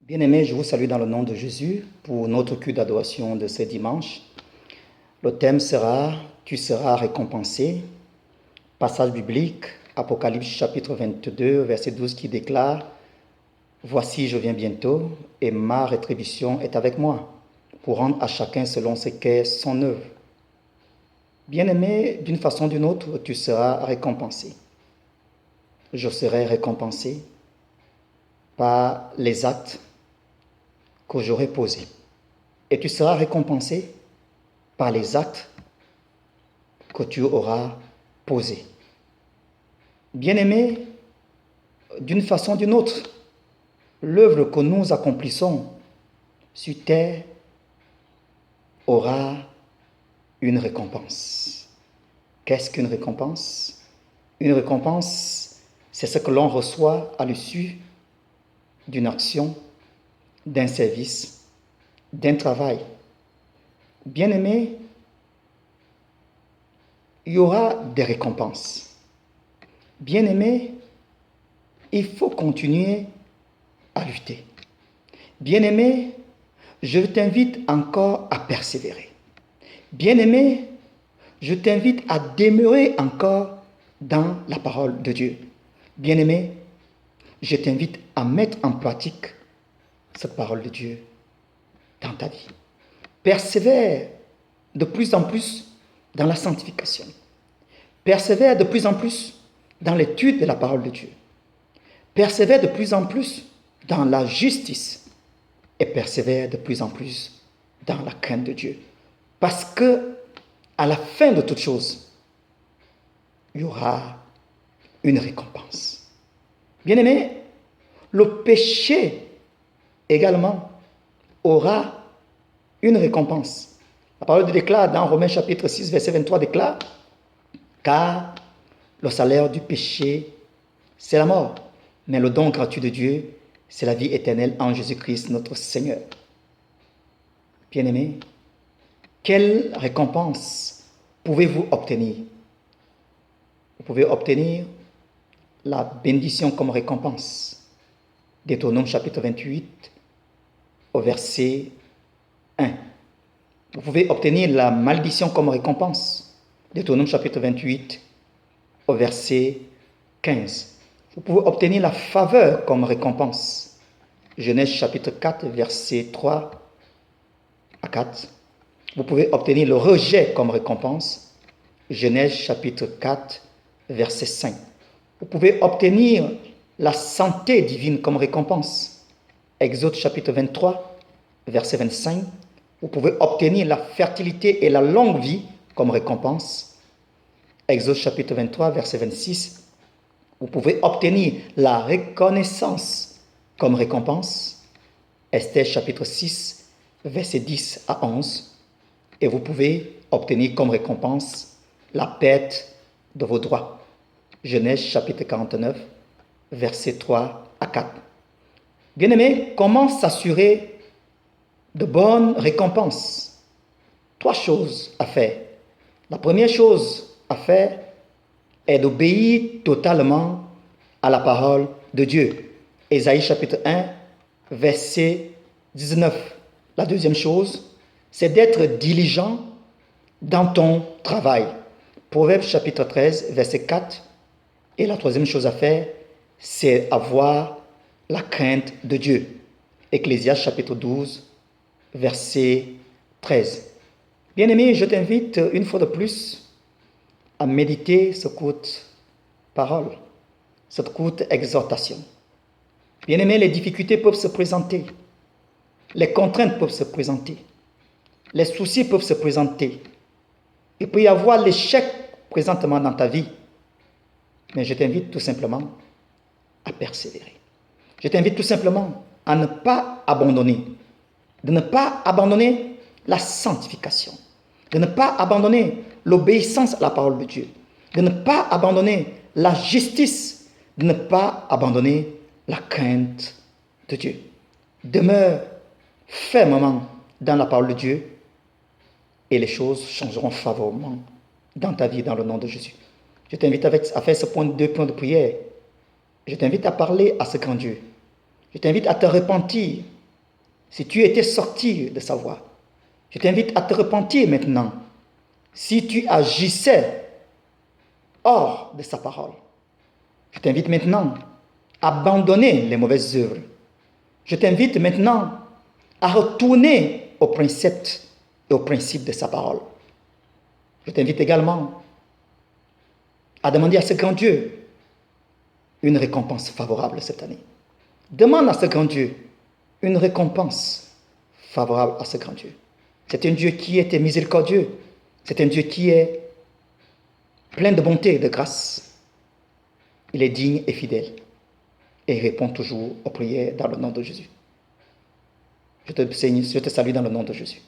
Bien-aimés, je vous salue dans le nom de Jésus pour notre culte d'adoration de ce dimanche. Le thème sera « Tu seras récompensé ». Passage biblique, Apocalypse chapitre 22, verset 12 qui déclare « Voici, je viens bientôt et ma rétribution est avec moi pour rendre à chacun selon ce qu'est son œuvre. » Bien-aimé, d'une façon ou d'une autre, tu seras récompensé. Je serai récompensé par les actes que j'aurai posés. Et tu seras récompensé par les actes que tu auras posés. Bien-aimé, d'une façon ou d'une autre, l'œuvre que nous accomplissons sur terre aura une récompense. Qu'est-ce qu'une récompense? Une récompense, c'est ce que l'on reçoit à l'issue d'une action, d'un service, d'un travail. Bien-aimé, il y aura des récompenses. Bien-aimé, il faut continuer à lutter. Bien-aimé, je t'invite encore à persévérer. Bien-aimé, je t'invite à demeurer encore dans la parole de Dieu. Bien-aimé, je t'invite à mettre en pratique cette parole de Dieu dans ta vie. Persévère de plus en plus dans la sanctification. Persévère de plus en plus dans l'étude de la parole de Dieu. Persévère de plus en plus dans la justice et persévère de plus en plus dans la crainte de Dieu. Parce que à la fin de toute chose, il y aura une récompense. Bien-aimé, le péché également aura une récompense. La parole déclare dans Romains chapitre 6, verset 23 déclare « Car le salaire du péché, c'est la mort, mais le don gratuit de Dieu, c'est la vie éternelle en Jésus-Christ notre Seigneur. » Bien-aimés, quelle récompense pouvez-vous obtenir? Vous pouvez obtenir la bénédiction comme récompense. Deutéronome chapitre 28 au verset 1. Vous pouvez obtenir la malédiction comme récompense. Deutéronome chapitre 28 au verset 15. Vous pouvez obtenir la faveur comme récompense. Genèse chapitre 4 verset 3 à 4. Vous pouvez obtenir le rejet comme récompense. Genèse chapitre 4 verset 5. Vous pouvez obtenir la santé divine comme récompense. Exode chapitre 23 verset 25. Vous pouvez obtenir la fertilité et la longue vie comme récompense. Exode chapitre 23, verset 26. Vous pouvez obtenir la reconnaissance comme récompense. Esther chapitre 6, verset 10 à 11. Et vous pouvez obtenir comme récompense la perte de vos droits. Genèse chapitre 49, verset 3 à 4. Bien-aimés, comment s'assurer de bonnes récompenses? 3 choses à faire. La première chose à faire est d'obéir totalement à la parole de Dieu. Ésaïe chapitre 1, verset 19. La deuxième chose, c'est d'être diligent dans ton travail. Proverbe chapitre 13, verset 4. Et la troisième chose à faire, c'est avoir la crainte de Dieu. Ecclésiaste chapitre 12, verset 13. Bien-aimé, je t'invite une fois de plus à méditer cette courte parole, cette courte exhortation. Bien-aimé, les difficultés peuvent se présenter, les contraintes peuvent se présenter, les soucis peuvent se présenter. Il peut y avoir l'échec présentement dans ta vie, mais je t'invite tout simplement à persévérer. Je t'invite tout simplement à ne pas abandonner, de ne pas abandonner la sanctification, de ne pas abandonner l'obéissance à la parole de Dieu, de ne pas abandonner la justice, de ne pas abandonner la crainte de Dieu. Demeure fermement dans la parole de Dieu et les choses changeront favorablement dans ta vie dans le nom de Jésus. Je t'invite à faire ce deux points de prière. Je t'invite à parler à ce grand Dieu. Je t'invite à te repentir si tu étais sorti de sa voie, je t'invite à te repentir maintenant. Si tu agissais hors de sa parole, je t'invite maintenant à abandonner les mauvaises œuvres. Je t'invite maintenant à retourner aux préceptes et aux principes de sa parole. Je t'invite également à demander à ce grand Dieu une récompense favorable cette année. Demande à ce grand Dieu une récompense favorable à ce grand Dieu. C'est un Dieu qui est miséricordieux. C'est un Dieu qui est plein de bonté et de grâce. Il est digne et fidèle. Et il répond toujours aux prières dans le nom de Jésus. Je te salue dans le nom de Jésus.